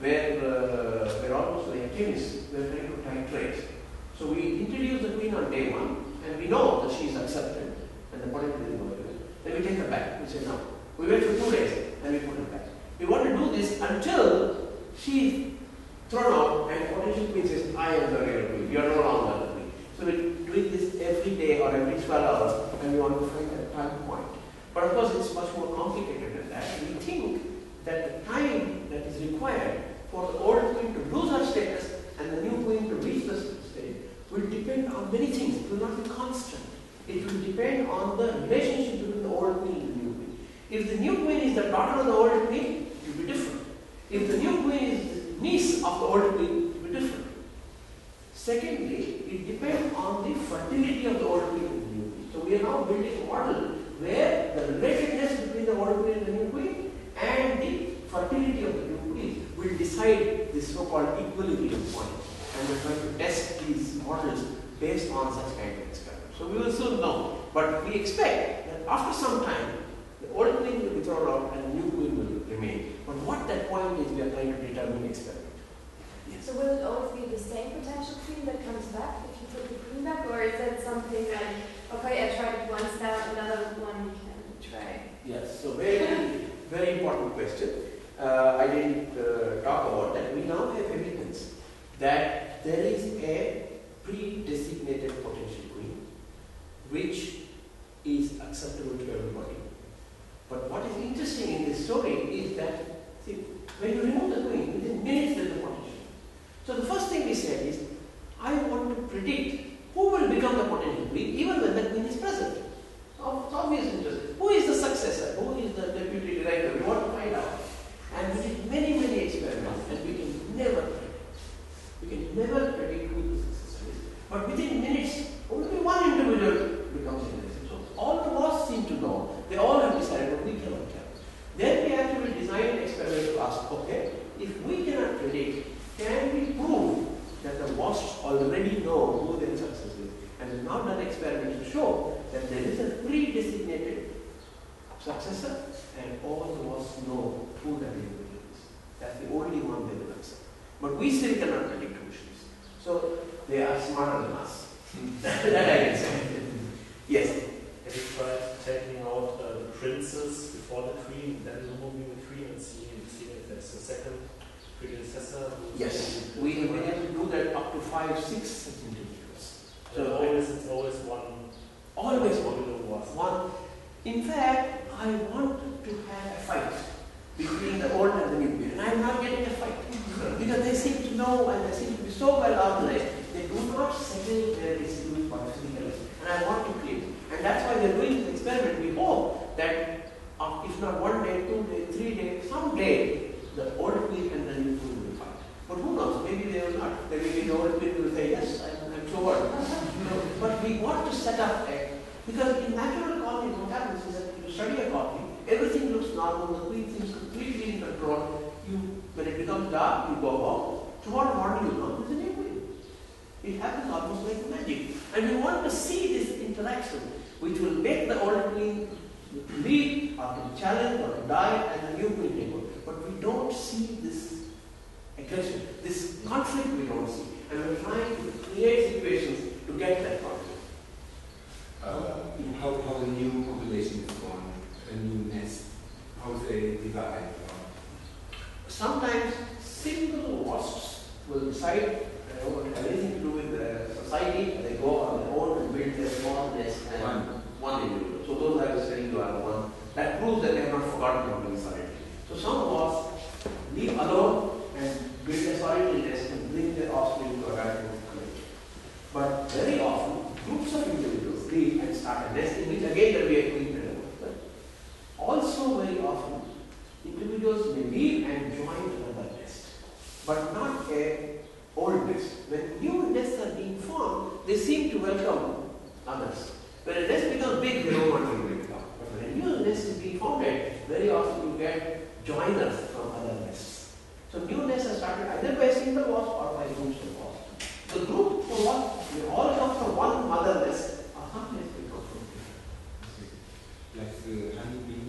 where almost like chemists, we're trying to titrate. So we introduce the queen on day 1, and we know that she is accepted, and the potential is going to be. Then we take her back. We say no. We wait for 2 days, and we put her back. We want to do this until she is thrown out, and the potential queen says, I am the real queen. You are no longer the queen. So we're doing this every day or every 12 hours, and we want to find that time point. But of course, it's much more complicated than that. We think that the time that is required for the old queen to lose her status and the new queen to reach the state will depend on many things. It will not be constant. It will depend on the relationship between the old queen and the new queen. If the new queen is the daughter of the old queen, it will be different. If the new queen is the niece of the old queen, it will be different. Secondly, it depends on the fertility of the old queen and the new queen. So we are now building a model where the relatedness between the old queen and the new queen and the fertility of the new queen will decide this so-called equilibrium point. And we're trying to test these models based on such kind of experiments. So we will soon know. But we expect that after some time, the old queen will be thrown out and the new queen will remain. But what that point is, we are trying to determine in experiment. Yes. So will it always be the same potential queen that comes back if you put the queen back? Or is that something like, okay, I tried it once now, another one you can try? Yes, so very important question. I didn't talk about that. We now have evidence that there is a pre-designated potential queen which is acceptable to everybody. But what is interesting in this story is that, see, when you remove the queen, within minutes there is a potential. So the first thing we said is, I want to predict who will become the potential queen even when the queen is present. It's obvious interest. Who is the successor? Who is the deputy director? We want to find out. And we did many experiments, and we can never predict. We can never predict who the successor is. But within minutes, only one individual becomes interested. So all of us seem to know. They all have decided, but we cannot tell. Then we actually designed an experiment to ask, okay, if we cannot predict, can we prove that the wasps already know who their successor is? And we've now done experiments to show that there is a pre-designated successor, and all the wasps know who that individual is. That's the only one they will accept. But we still cannot predict who she is. So they are smarter than us. That I can say. Yes? Have you tried taking out the princess before the queen, then removing the queen and see if there's a second predecessor? Yes. We have been able to do that up to 5, 6 centimeters. So it's always one. Always one. In fact, I want to have a fight between the old and the new queen. And I'm not getting a fight. Because they seem to know and they seem to be so well organized. They do not settle their disputes by physically. And I want to create. And that's why we're doing this experiment. We hope that if not 1 day, 2 days, 3 days, someday the old queen and the new queen will fight. But who knows? Maybe they will not. Maybe the old queen will say, yes, I'm sure. But we want to set up because in natural colonies, what happens is that you study a colony, everything looks normal, the queen seems completely in control. When it becomes dark, you go home. Tomorrow morning you come, there's a new queen. It happens almost like magic. And we want to see this interaction, which will make the old queen lead or to challenge or to die, and the new queen take over. But we don't see this aggression, this conflict we don't see. And we're trying to create situations to get that conflict. How the new population is born, a new nest, how they divide? Sometimes single wasps will decide have anything to do with the society. They go on their own and build their small nest and one individual. So those I was saying you are one. That proves that they have not forgotten about the society. So some wasps leave alone and build a solitary nest and bring their offspring to a garden colony. But very often, groups of individuals leave and start a nest in which again there will be a queen and a woman. But also very often, individuals may leave and join another nest, but not a old nest. When new nests are being formed, they seem to welcome others. When a nest becomes big, they don't want to welcome. But when a new nest is being formed, very often you get joiners from other nests. So new nests are started either by a single wasp or by groups of wasps. The group of wasps, they all come from one mother nest, or some nests will come from different. Like the honeybee,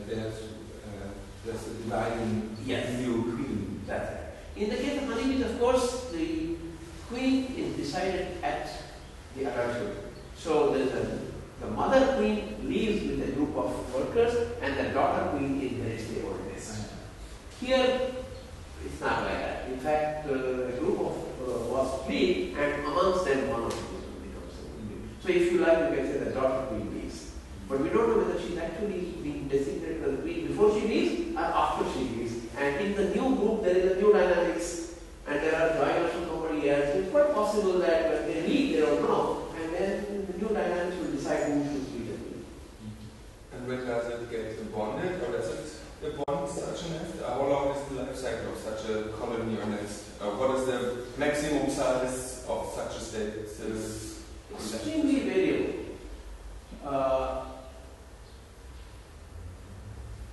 there's a dividing yes. new queen. That's In the case of honeybees, of course, the queen is decided at the adulthood. So the mother queen leaves with a group of workers, and the daughter queen inherits the old nest. Here, it's not like that. In fact, a group of wasps leave, and amongst them one of them becomes a queen. So if you like, you can say the daughter queen leaves. But we don't know whether she's actually being designated as the queen before she leaves or after she leaves. And in the new group, there is a new dynamics, and there are joiners from somebody else. It's quite possible that when they leave, they don't know, and then the new dynamics will decide who should be the queen. And when does it get bonded, or does it bond such a nest? How long is the life cycle of such a colony or nest? What is the maximum size of such a state? It's extremely variable.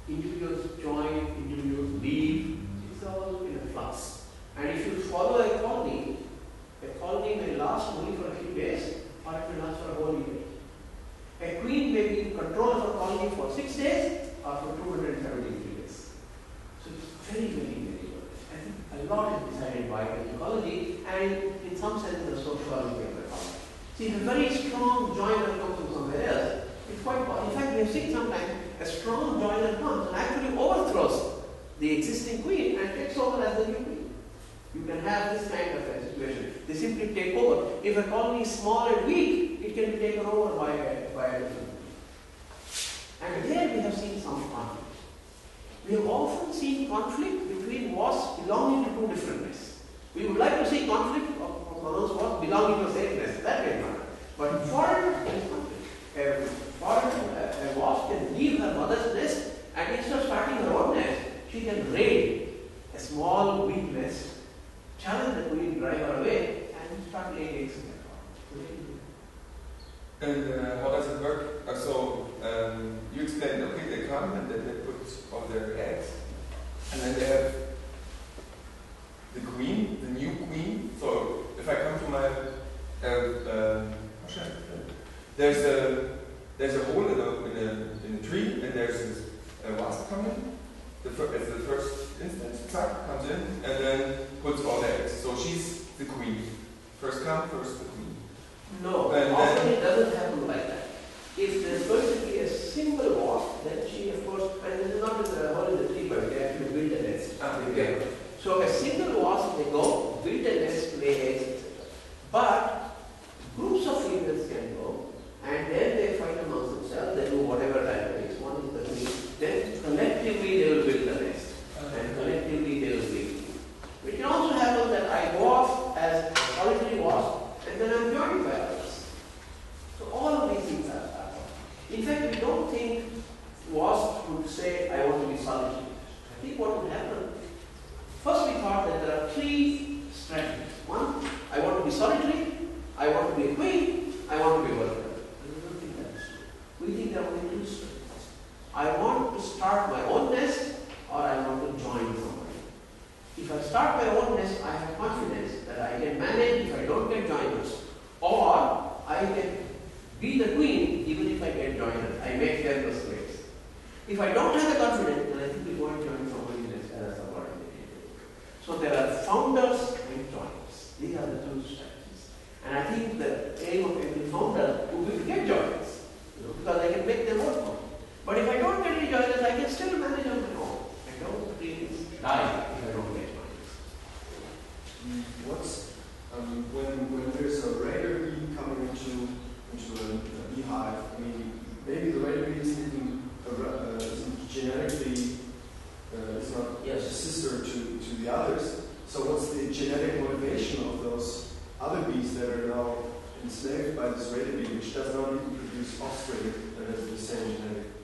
Individuals join, individuals leave, it's all in a flux. And if you follow a colony may last only for a few days, or it may last for a whole year. A queen may be in control of a colony for 6 days or for 273 days. So it's very, very variable. I think a lot is decided by the ecology and in some sense the sociology of the colony. See, if a very strong joiner comes from somewhere else, it's quite possible. In fact, we have seen sometimes a strong joiner comes and actually overthrows the existing queen and takes over as the new queen. You can have this kind of a situation. They simply take over. If a colony is small and weak, it can be taken over by a different queen. And there we have seen some conflict. We have often seen conflict between wasps belonging to two different nests. We would like to see conflict of those wasps belonging to the same nest. That way not. But in foreign, there is conflict. A wasp can leave her mother's nest, and instead of starting her own nest, she can raid a small weak nest, challenge the queen, drive her away, and start laying eggs in the ground. And how does it work? You explained, okay, they come and then they put all their eggs, and then they have the queen, the new queen. So if I come to my, how should I explain it? There's a hole in a tree, and there's a wasp coming. As the first instance, comes in, and then puts all the eggs. So she's the queen. First come, first the queen. No, often it doesn't happen like that. If there's going to be a single wasp, then she, of course, and this is not just a hole in the tree, but they actually build a nest. Okay. So a single wasp, they go, build a nest, lay eggs, etc. But groups of females can go, and then they fight amongst themselves, they do whatever dynamics, one is the queen, then collectively they will build the nest, and collectively they will build. It can also happen that I go off as a solitary wasp, and then I'm joined by others. So all of these things are happening. In fact, we don't think wasps would say, I want to be solitary. I think what would happen, first we thought that there are three strategies. One, I want to be solitary, I want to be a queen, I want to be a worker. We don't think that is true. We think there are only two strategies. I want to start my own nest, or I want to join somebody. If I start my own nest, I have confidence that I can manage if I don't get joiners, or I can be the queen even if I get joiners. I make fair persuades. If I don't have the confidence, then I think we won't join somebody as a subordinate. So there are founders and joiners. These are the two strategies. And I think the aim of every founder would be to get joiners, because I can make them work for me. But if I don't get any joiners, I can still manage on my own. I don't really die if I don't get joiners. What's when there's a raider bee coming into a beehive? I mean, maybe the raider bee isn't even genetically it's not a sister to the others. So what's the genetic motivation of those other bees that are now enslaved by this raider bee, which does not even produce offspring that has the same genetic